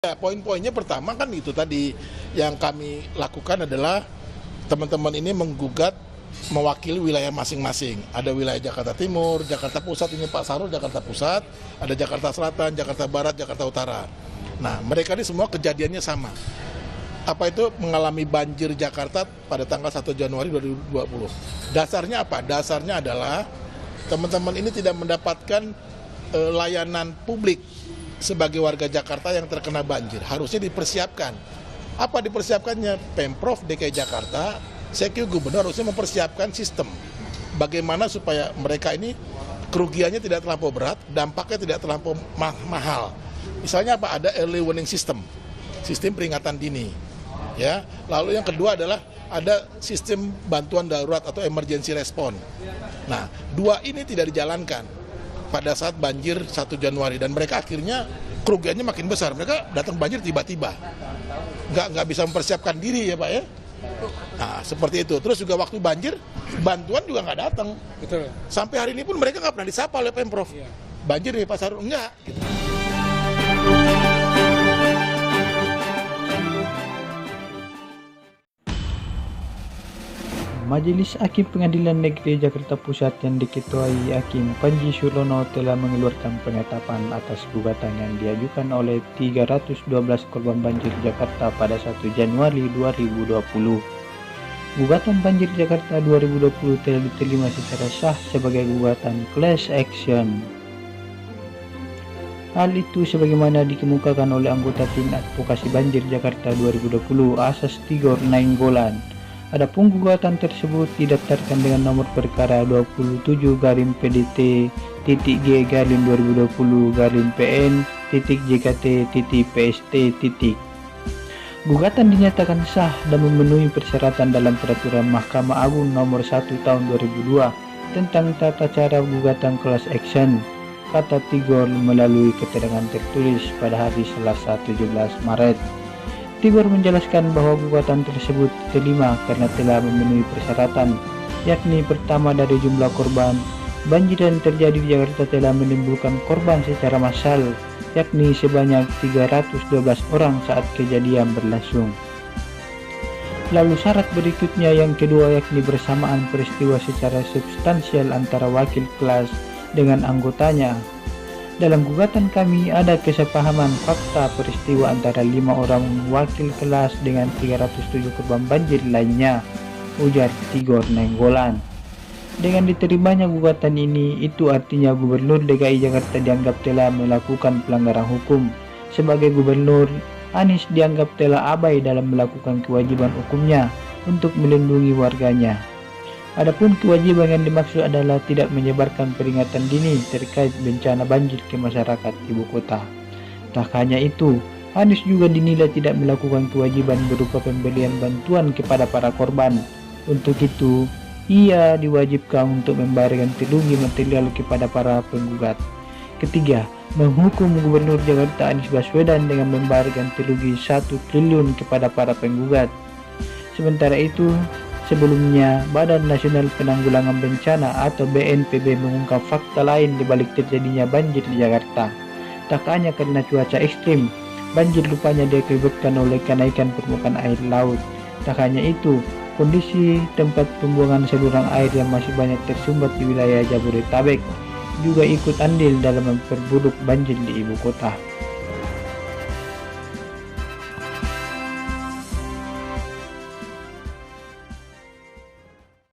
Ya, poin-poinnya pertama kan itu tadi yang kami lakukan adalah teman-teman ini menggugat mewakili wilayah masing-masing. Ada wilayah Jakarta Timur, Jakarta Pusat, ini Pak Sarul Jakarta Pusat, ada Jakarta Selatan, Jakarta Barat, Jakarta Utara. Nah, mereka ini semua kejadiannya sama. Apa itu mengalami banjir Jakarta pada tanggal 1 Januari 2020. Dasarnya apa? Dasarnya adalah teman-teman ini tidak mendapatkan layanan publik sebagai warga Jakarta yang terkena banjir. Harusnya dipersiapkan. Apa dipersiapkannya? Pemprov DKI Jakarta, CQ Gubernur harusnya mempersiapkan sistem. Bagaimana supaya mereka ini kerugiannya tidak terlampau berat, dampaknya tidak terlampau mahal. Misalnya apa? Ada early warning system, sistem peringatan dini. Ya. Lalu yang kedua adalah ada sistem bantuan darurat atau emergency response. Nah, dua ini tidak dijalankan pada saat banjir 1 Januari dan mereka akhirnya kerugiannya makin besar. Mereka datang banjir tiba-tiba, nggak bisa mempersiapkan diri ya Pak ya. Nah seperti itu. Terus juga waktu banjir bantuan juga nggak datang. Betul. Sampai hari ini pun mereka nggak pernah disapa oleh Pemprov. Iya. Banjir di Pasar enggak. Gitu. Majelis Hakim Pengadilan Negeri Jakarta Pusat yang diketuai Hakim Panji Surono telah mengeluarkan penetapan atas gugatan yang diajukan oleh 312 korban banjir Jakarta pada 1 Januari 2020. Gugatan banjir Jakarta 2020 telah diterima secara sah sebagai gugatan class action. Hal itu sebagaimana dikemukakan oleh anggota Tim Advokasi Banjir Jakarta 2020 Asas Tigor Nainggolan. Adapun gugatan tersebut didaftarkan dengan nomor perkara 27-PDT-G-2020-PN-JKT-PST. Gugatan dinyatakan sah dan memenuhi persyaratan dalam peraturan Mahkamah Agung nomor 1 tahun 2002 tentang tata cara gugatan class action, kata Tigor melalui keterangan tertulis pada hari Selasa 17 Maret. Tigor menjelaskan bahwa gugatan tersebut diterima karena telah memenuhi persyaratan, yakni pertama dari jumlah korban. Banjir yang terjadi di Jakarta telah menimbulkan korban secara massal, yakni sebanyak 312 orang saat kejadian berlangsung. Lalu syarat berikutnya yang kedua yakni bersamaan peristiwa secara substansial antara wakil kelas dengan anggotanya. Dalam gugatan kami ada kesepahaman fakta peristiwa antara 5 orang wakil kelas dengan 307 korban banjir lainnya, ujar Tigor Nainggolan. Dengan diterimanya gugatan ini, itu artinya Gubernur DKI Jakarta dianggap telah melakukan pelanggaran hukum. Sebagai Gubernur, Anies dianggap telah abai dalam melakukan kewajiban hukumnya untuk melindungi warganya. Adapun kewajiban yang dimaksud adalah tidak menyebarkan peringatan dini terkait bencana banjir ke masyarakat ibu kota. Tak hanya itu, Anies juga dinilai tidak melakukan kewajiban berupa pemberian bantuan kepada para korban. Untuk itu, ia diwajibkan untuk membayar ganti rugi material kepada para penggugat. Ketiga, menghukum Gubernur Jakarta Anies Baswedan dengan membayar ganti rugi 1 triliun kepada para penggugat. Sementara itu, sebelumnya, Badan Nasional Penanggulangan Bencana atau BNPB mengungkap fakta lain di balik terjadinya banjir di Jakarta. Tak hanya karena cuaca ekstrim, banjir rupanya diakibatkan oleh kenaikan permukaan air laut. Tak hanya itu, kondisi tempat pembuangan saluran air yang masih banyak tersumbat di wilayah Jabodetabek juga ikut andil dalam memperburuk banjir di ibu kota.